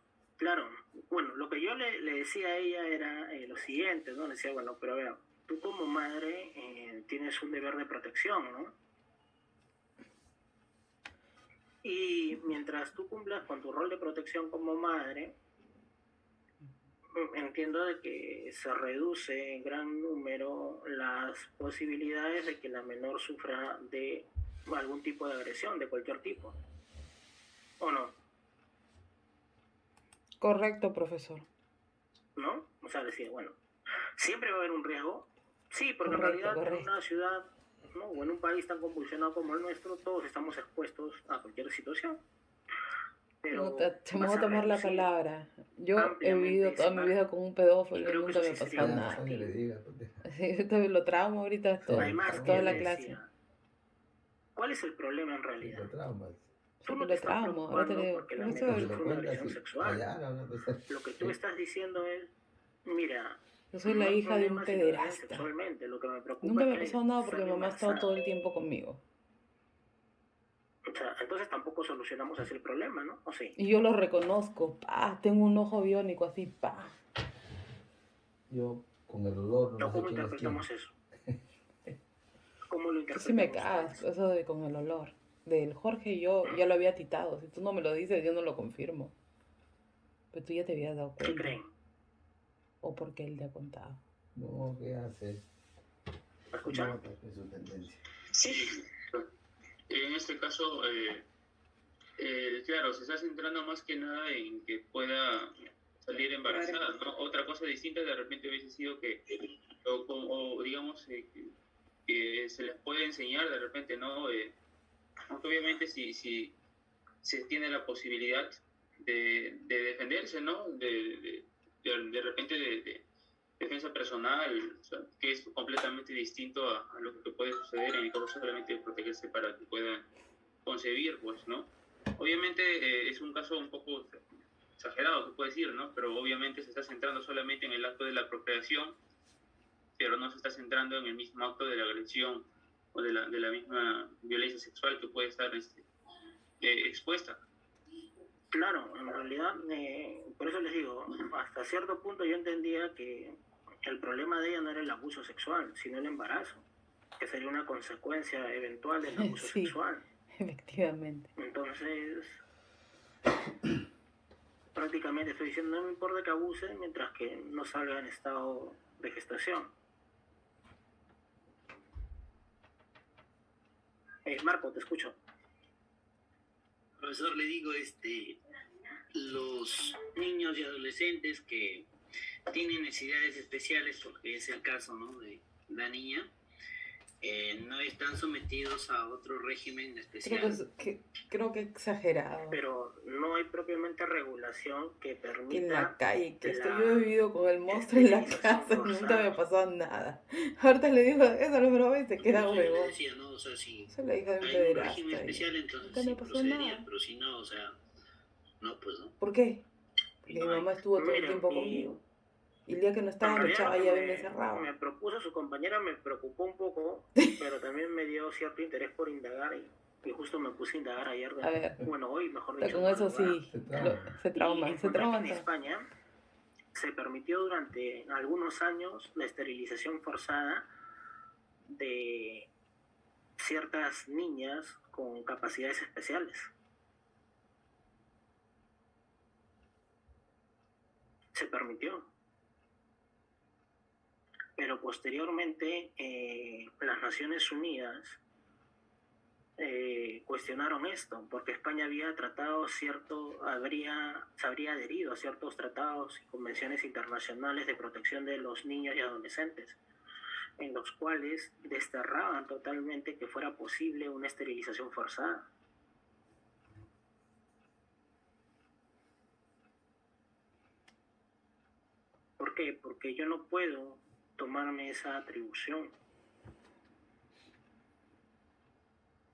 Bueno, lo que yo le decía a ella era lo siguiente, ¿no? Le decía, bueno, pero a ver, tú como madre tienes un deber de protección, ¿no? Y mientras tú cumplas con tu rol de protección como madre, entiendo de que se reduce en gran número las posibilidades de que la menor sufra de algún tipo de agresión, de cualquier tipo. ¿O no? Correcto, profesor. ¿No? O sea, decía, bueno, siempre va a haber un riesgo. Sí, porque en realidad en una ciudad, ¿no? O en un país tan convulsionado como el nuestro, todos estamos expuestos a cualquier situación. Pero te voy a tomar la palabra. Yo he vivido toda mi vida con un pedófilo y nunca me ha pasado nada. Yo también lo traumo ahorita toda la clase. ¿Cuál es el problema en realidad? Tú no lo te estás traumo, ahora te digo. porque la menor sufre una agresión sexual. Lo que tú estás diciendo es, mira, yo soy la hija de un pederasta. Lo que me preocupa nunca me ha pasado nada porque mi mamá ha estado todo el tiempo conmigo. O sea, entonces tampoco solucionamos así el problema, ¿no? ¿O sí? Y yo lo reconozco, tengo un ojo biónico así, Yo con el olor no sé ¿Cómo quién interpretamos eso? ¿Cómo lo interpretamos? Sí me cagas, eso de con el olor. Del Jorge yo ya lo había titado, si tú no me lo dices yo no lo confirmo. Pero tú ya te habías dado ¿Qué cuenta. creen? ¿O porque él te ha contado? No, ¿qué haces? ¿Me escuchan? No, es su tendencia. Sí, En este caso, claro, se está centrando más que nada en que pueda salir embarazada, ¿no? Otra cosa distinta de repente hubiese sido que, o digamos, que se les puede enseñar de repente, ¿no? Aunque obviamente si se tiene la posibilidad de defenderse, ¿no? De repente de defensa personal, o sea, que es completamente distinto a lo que puede suceder en el caso solamente de protegerse para que puedan concebir, pues, ¿no? Obviamente es un caso un poco exagerado, se puede decir, ¿no? Pero obviamente se está centrando solamente en el acto de la procreación, pero no se está centrando en el mismo acto de la agresión o de la misma violencia sexual que puede estar expuesta. Claro, en realidad, por eso les digo, hasta cierto punto yo entendía que el problema de ella no era el abuso sexual, sino el embarazo, que sería una consecuencia eventual del abuso Sí. sexual. Efectivamente. Entonces, prácticamente estoy diciendo, no me importa que abuse mientras que no salga en estado de gestación. Marco, te escucho. Profesor, le digo, los niños y adolescentes que tienen necesidades especiales, porque es el caso, ¿no?, de la niña, no están sometidos a otro régimen especial. Creo que exagerado. Pero no hay propiamente regulación que Que en permita la calle, que esto la yo he vivido con el monstruo en la esterilización casa y nunca forzada. me ha pasado nada. Ahorita le digo eso, lo broma y se queda Entonces, yo le huevón. decía, ¿no? O sea, si Soy la hija de un hay un pederasta régimen y especial, entonces nunca me sí pasó procedería, nada. pero si no, o sea, no, pues no. ¿Por qué? Porque No mi hay. mamá estuvo todo el Miren, tiempo y conmigo. Y el día que no en estaba me realidad echaba lo llave que y me encerraba. me propuso su compañera me preocupó un poco, pero también me dio cierto interés por indagar y justo me puse a indagar ayer, A ver, bueno, hoy mejor Con dicho, de eso madrugada. sí, Se traba. se Y trauman, se encontré que trauman en todos. España se permitió durante algunos años la esterilización forzada de ciertas niñas con capacidades especiales. Se permitió. Pero posteriormente las Naciones Unidas cuestionaron esto, porque España había tratado se habría adherido a ciertos tratados y convenciones internacionales de protección de los niños y adolescentes, en los cuales desterraban totalmente que fuera posible una esterilización forzada. ¿Por qué? Porque yo no puedo tomarme esa atribución,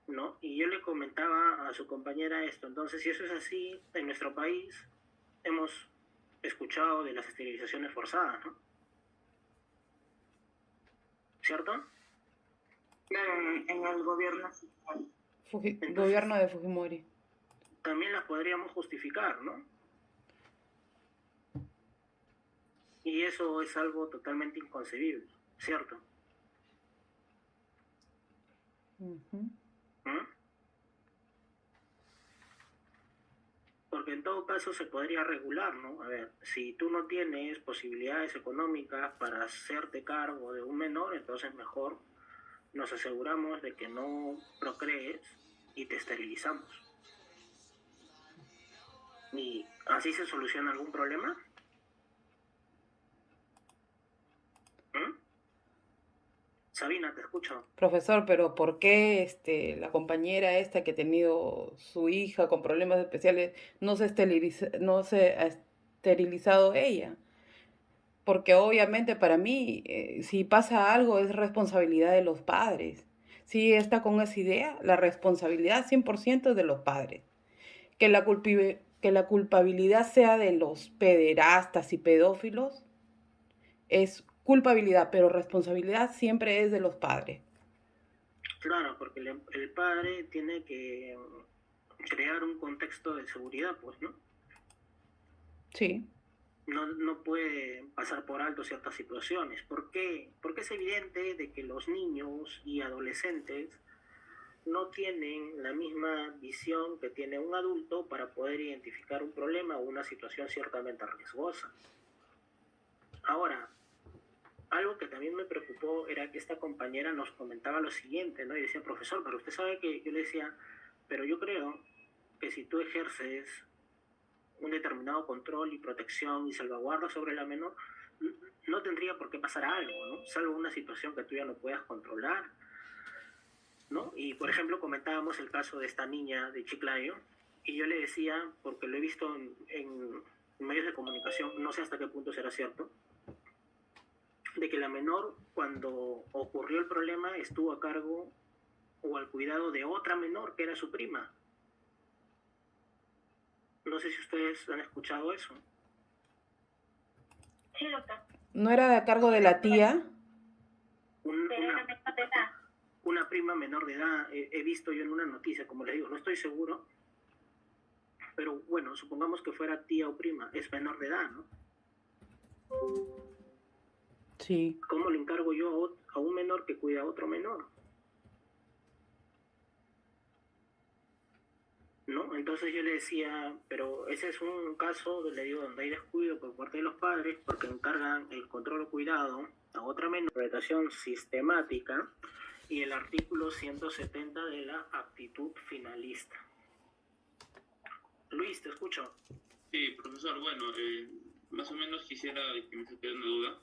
¿no? Y yo le comentaba a su compañera esto. Entonces, si eso es así, en nuestro país hemos escuchado de las esterilizaciones forzadas, ¿no? ¿Cierto? claro, en el gobierno actual. Entonces, Gobierno de Fujimori. también las podríamos justificar, ¿no? Y eso es algo totalmente inconcebible, ¿cierto? Ujú. ¿Mm? Porque en todo caso se podría regular, ¿no? A ver, si tú no tienes posibilidades económicas para hacerte cargo de un menor, entonces mejor nos aseguramos de que no procrees y te esterilizamos. ¿Y así se soluciona algún problema? ¿Mm? Sabina, te escucho. Profesor, pero ¿por qué la compañera esta que ha tenido su hija con problemas especiales no se ha esterilizado ella? Porque obviamente para mí, si pasa algo, es responsabilidad de los padres. Si está con esa idea, la responsabilidad 100% es de los padres. Que la culpabilidad sea de los pederastas y pedófilos es culpabilidad, pero responsabilidad siempre es de los padres. Claro, porque el padre tiene que crear un contexto de seguridad, pues, ¿no? Sí. No puede pasar por alto ciertas situaciones. ¿Por qué? Porque es evidente de que los niños y adolescentes no tienen la misma visión que tiene un adulto para poder identificar un problema o una situación ciertamente riesgosa. Ahora, algo que también me preocupó era que esta compañera nos comentaba lo siguiente, ¿no? Y decía, profesor, pero usted sabe que yo le decía, pero yo creo que si tú ejerces un determinado control y protección y salvaguarda sobre la menor, no tendría por qué pasar algo, ¿no? Salvo una situación que tú ya no puedas controlar, ¿no? Y, por ejemplo, comentábamos el caso de esta niña de Chiclayo, y yo le decía, porque lo he visto en medios de comunicación, no sé hasta qué punto será cierto, de que la menor, cuando ocurrió el problema, estuvo a cargo o al cuidado de otra menor, que era su prima. No sé si ustedes han escuchado eso. Sí, doctor. ¿No era a cargo de la tía? Una prima menor de edad, he visto yo en una noticia, como les digo, no estoy seguro, pero bueno, supongamos que fuera tía o prima, es menor de edad, ¿no? Sí. ¿Cómo le encargo yo a un menor que cuida a otro menor? ¿No? Entonces yo le decía, pero ese es un caso, le digo, donde hay descuido por parte de los padres porque encargan el control o cuidado a otra menor, interpretación sistemática y el artículo 170 de la aptitud finalista. Luis, te escucho. Sí, profesor, bueno, más o menos quisiera que me saque una duda.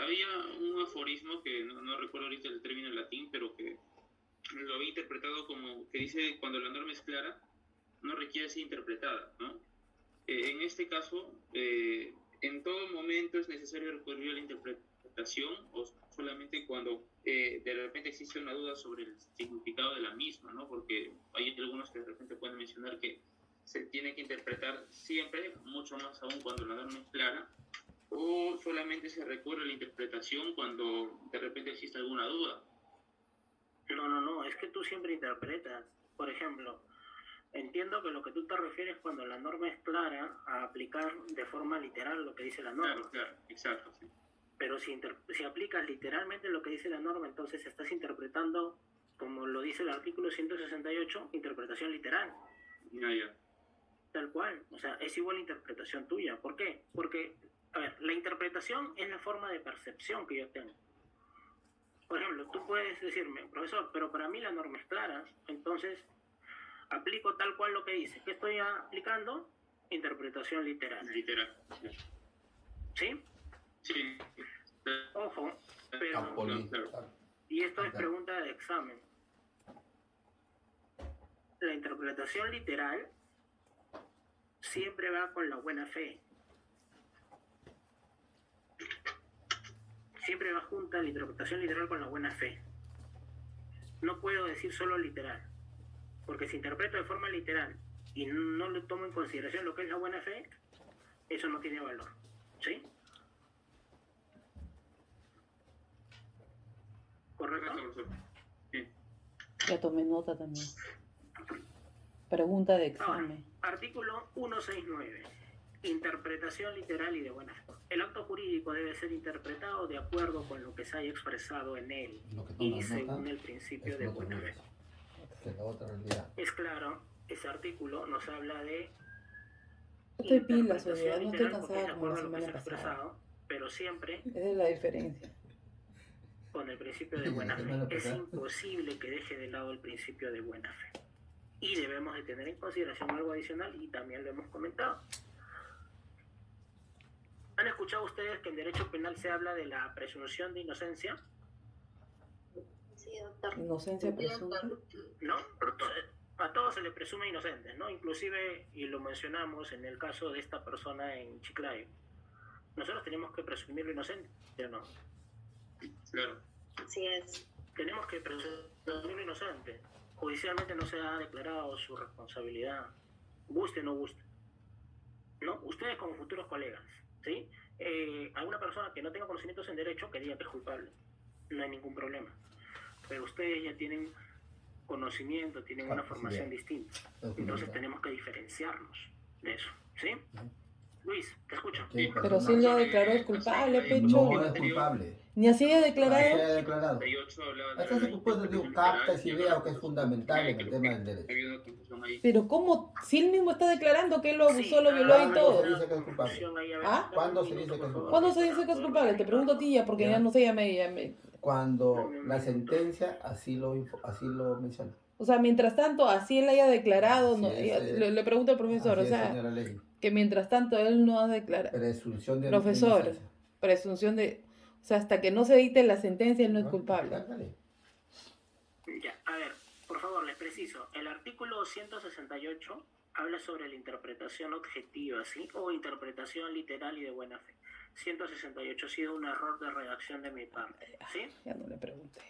Había un aforismo que no recuerdo ahorita el término en latín, pero que lo había interpretado como que dice, cuando la norma es clara, no requiere ser interpretada, ¿no? En este caso, en todo momento es necesario recurrir a la interpretación o solamente cuando de repente existe una duda sobre el significado de la misma, ¿no? Porque hay algunos que de repente pueden mencionar que se tiene que interpretar siempre, mucho más aún cuando la norma es clara, o solamente se recurre a la interpretación cuando de repente existe alguna duda. No, es que tú siempre interpretas. Por ejemplo, entiendo que lo que tú te refieres cuando la norma es clara a aplicar de forma literal lo que dice la norma. Claro, exacto, sí. Pero si aplicas literalmente lo que dice la norma, entonces estás interpretando, como lo dice el artículo 168, interpretación literal. Ya. Tal cual, o sea, es igual la interpretación tuya. ¿Por qué? Porque, a ver, la interpretación es la forma de percepción que yo tengo. Por ejemplo, tú puedes decirme, profesor, pero para mí la norma es clara, entonces aplico tal cual lo que dice. ¿Qué estoy aplicando? Interpretación literal. Literal. ¿Sí? Sí. Ojo, pero... Y esto es pregunta de examen. La interpretación literal siempre va con la buena fe. Siempre va junta la interpretación literal con la buena fe. No puedo decir solo literal, porque si interpreto de forma literal y no le tomo en consideración lo que es la buena fe, eso no tiene valor. ¿Sí? ¿Correcto? Sí. Ya tomé nota también. Pregunta de examen. Ahora, artículo 169. Interpretación literal y de buena fe. El acto jurídico debe ser interpretado de acuerdo con lo que se haya expresado en él y según el principio de buena fe. Es claro, ese artículo nos habla de Estoy pilas, no estoy literal, cansada como la semana pasada. Pero siempre Esa es la diferencia. con el principio de buena fe. Es imposible que deje de lado el principio de buena fe. Y debemos de tener en consideración algo adicional, y también lo hemos comentado. ¿Han escuchado ustedes que en derecho penal se habla de la presunción de inocencia? Sí, doctor. Inocencia presunta. ¿No? A todos se les presume inocentes, ¿no? Inclusive, y lo mencionamos en el caso de esta persona en Chiclayo, nosotros tenemos que presumirlo inocente, ¿o no? Claro. Así es. Tenemos que presumirlo inocente. Judicialmente no se ha declarado su responsabilidad, guste o no guste. ¿No? Ustedes como futuros colegas, ¿sí? Alguna persona que no tenga conocimientos en derecho que diga que es culpable, no hay ningún problema. Pero ustedes ya tienen conocimiento, tienen una formación distinta. Entonces tenemos que diferenciarnos de eso, ¿sí? Luis, te escucho. ¿Qué Pero si él ya declaró es culpable, Pecho. No es culpable. Ni así ha No se declarado. ha declarado. Acá se puede decir, capta esa idea que es fundamental en el tema del derecho. Pero ¿cómo? Si él mismo está declarando que él lo abusó, Sí, lo violó y ¿Cuándo todo. se dice que es culpable? ¿Ah? ¿Cuándo se dice que es culpable? ¿Cuándo se dice que es culpable? Te pregunto a ti ya, porque ya no sé, ya me... Cuando la sentencia así lo menciona. O sea, mientras tanto, así él haya declarado, no, Así es, le pregunto al profesor, Así o es, sea, señora Ley. que mientras tanto él no ha declarado. Presunción de Profesor, inocencia. presunción de... O sea, hasta que no se dicte la sentencia, él no es culpable. Dale. Ya, a ver, por favor, les preciso. El artículo 168 habla sobre la interpretación objetiva, ¿sí? O interpretación literal y de buena fe. 168 ha sido un error de redacción de mi parte, ¿sí? Ya no le pregunté.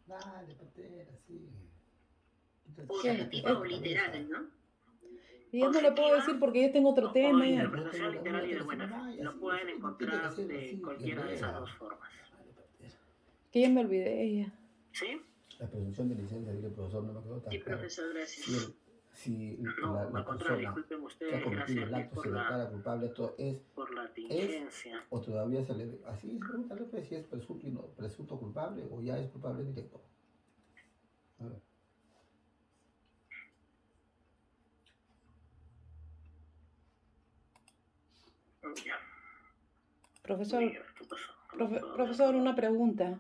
Dale, patera, sí. Objetiva o literal, ¿no? Y ya no le puedo decir porque ya tengo otro tema. O ya. interpretación literal y de buena fe. Lo pueden encontrar de cualquiera de esas dos formas. Que ya me olvidé ya. ¿Sí? La presunción de licencia, dile profesor, no me quedó tan Sí, claro. profesor, gracias. Si No, la al contrario, persona disculpen que ha ustedes, cometido el gracias acto se declara culpable, esto es por la tingencia. o todavía se le... Así es, pregúntale pues, si es presunto culpable o ya es culpable directo. A ver. Ya. Profesor, Uy, a ver, ¿qué pasó? profesor, una pregunta.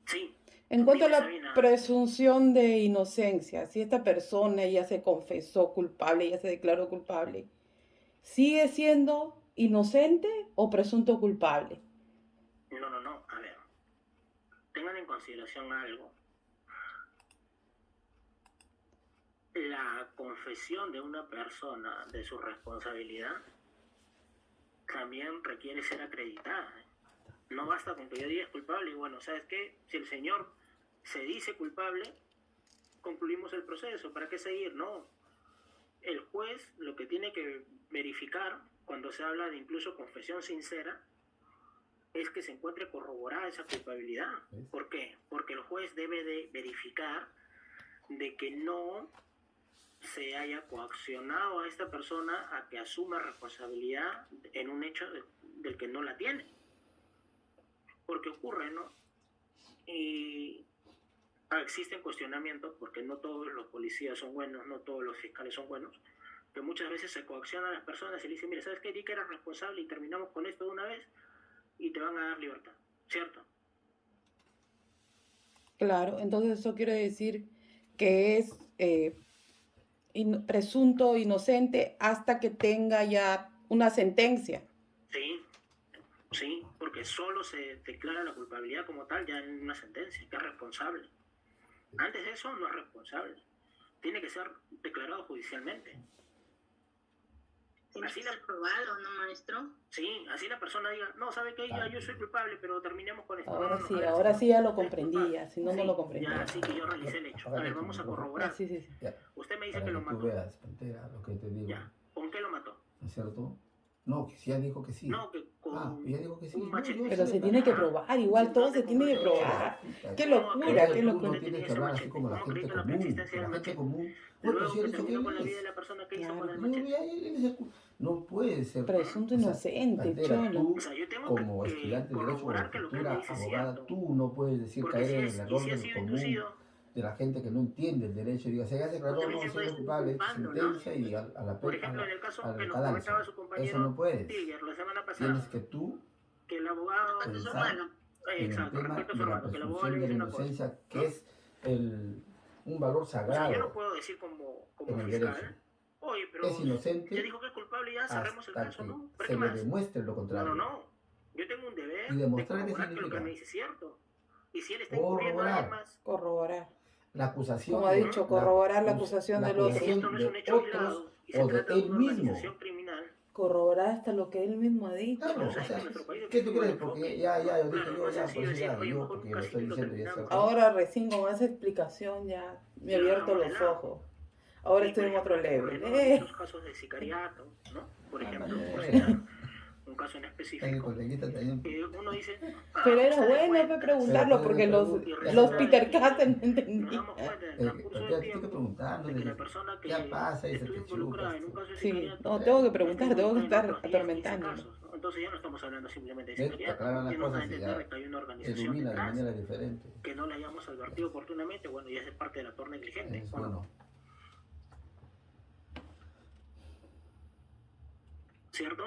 Sí. En cuanto a Dime, la Sabina. presunción de inocencia, si esta persona ya se confesó culpable, ya se declaró culpable, ¿sigue siendo inocente o presunto culpable? No. A ver. Tengan en consideración algo. La confesión de una persona de su responsabilidad también requiere ser acreditada. No basta con que yo diga es culpable y bueno, ¿sabes qué? Si el señor se dice culpable, concluimos el proceso. ¿Para qué seguir? No. El juez lo que tiene que verificar cuando se habla de incluso confesión sincera es que se encuentre corroborada esa culpabilidad. ¿Por qué? Porque el juez debe de verificar de que no se haya coaccionado a esta persona a que asuma responsabilidad en un hecho del que no la tiene. Porque ocurre, ¿no? Y existen cuestionamientos, porque no todos los policías son buenos, no todos los fiscales son buenos, que muchas veces se coacciona a las personas y le dicen, mira, ¿sabes qué? Di que eras responsable y terminamos con esto de una vez y te van a dar libertad, ¿cierto? Claro, entonces eso quiere decir que es presunto inocente hasta que tenga ya una sentencia. Sí, porque solo se declara la culpabilidad como tal ya en una sentencia, que es responsable. Antes de eso no es responsable. Tiene que ser declarado judicialmente. Tiene Así que ser probado, ¿no, maestro? Sí, así la persona diga, no, ¿sabe qué? Ya yo soy culpable, pero terminemos con esto. Ahora No, sí, a ver, ahora sí ya lo es comprendí, culpable. ya, si no, no Sí, lo comprendí. Ya, sí que yo realicé el hecho. A ver, vamos a corroborar. Sí. Ya, Usted me dice para que lo que tú mató. veas, Pantera, lo que te digo. Ya, ¿con qué lo mató? ¿No es cierto? No, que sí, ya dijo que sí. No, que con ya dijo que sí. un machete. No, Pero sí, se tiene que Ajá. probar, igual todo se tiene que probar. Qué locura, qué Tú no locura. tienes que hablar así como la gente común. La gente común. Bueno, Luego si que él hizo terminó que con la vida de es. la persona que hizo Claro. con el No, machete. no puede ser. Presunto O sea, inocente, Pantera, cholo. tú, O sea, yo tengo como que estudiante de Derecho o corroborar que lo que él futura me dice es abogada, cierto. tú no puedes decir Porque caer si en es, el y error si ha del sido común inducido, de la gente que no entiende el derecho y diga, se hace claro, Porque no, se si puede es culpable, estar sentencia y a la por pena, ejemplo, en el caso al que nos cadalso. comentaba su compañero Eso no puedes. Tilger la semana pasada, Tienes que tú que el abogado... Cuando es pensar humano. en el Exacto, tema respecto a su de la hermano, que el abogado presunción le de dice la una cosa. inocencia, que es un valor O sea, yo sagrado no puedo decir como en el fiscal, derecho. oye, pero Es inocente ya dijo que es culpable y ya cerremos el hasta caso, que ¿no? ¿Pero se qué le más? demuestre lo contrario. No. Yo tengo un deber Y demostrar de qué corroborar que lo que significa. me dice es cierto. Y si él está incurriendo a alguien Corroborar más... Corroborar. la acusación. Como ha dicho, corroborar la acusación la del otro. Si esto acusación no es de un hecho otros aislado y se o de trata de él una mismo. organización criminal, Corroborar hasta lo que él mismo ha dicho. Claro, o ¿sabes sea, que en nuestro país ¿qué tú existe un crees? Porque enfoque? yo dije, Claro, yo más ya, sencillo pues decir, ya, oye, yo, mejor porque un lo estoy casito diciendo y ya terminamos. está. Ahora recién con esa explicación ya me ha abierto los ojos. Ahora Y, estoy por en otro ejemplo, level. ocurre, ¿no? Muchos casos de sicariato, ¿no? Por ejemplo, por citar. un caso en El específico, coleguita también. uno dice... Pero era se bueno después, preguntarlo porque los Peter Cass nos entendían. damos cuenta en el transcurso Tienes del que tiempo preguntarlo, de que la de persona que ya pasa y se estuvo te involucrada chupas. en un caso de Sí, sicariato no, tengo que está preguntar, tengo que involucrada en estar otros 10, 15 atormentándolo. casos, ¿no? Entonces ya no estamos hablando simplemente de ¿Ves? sicariato, Aclaran ¿no? las Y nos da a cosas y entender ya que hay una organización ilumina de detrás, manera diferente. que no la hayamos advertido oportunamente, bueno, ya es parte del actor negligente. Es Bueno, bueno. ¿cierto?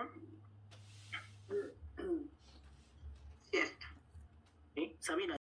Cierto. ¿Sí? Sabina.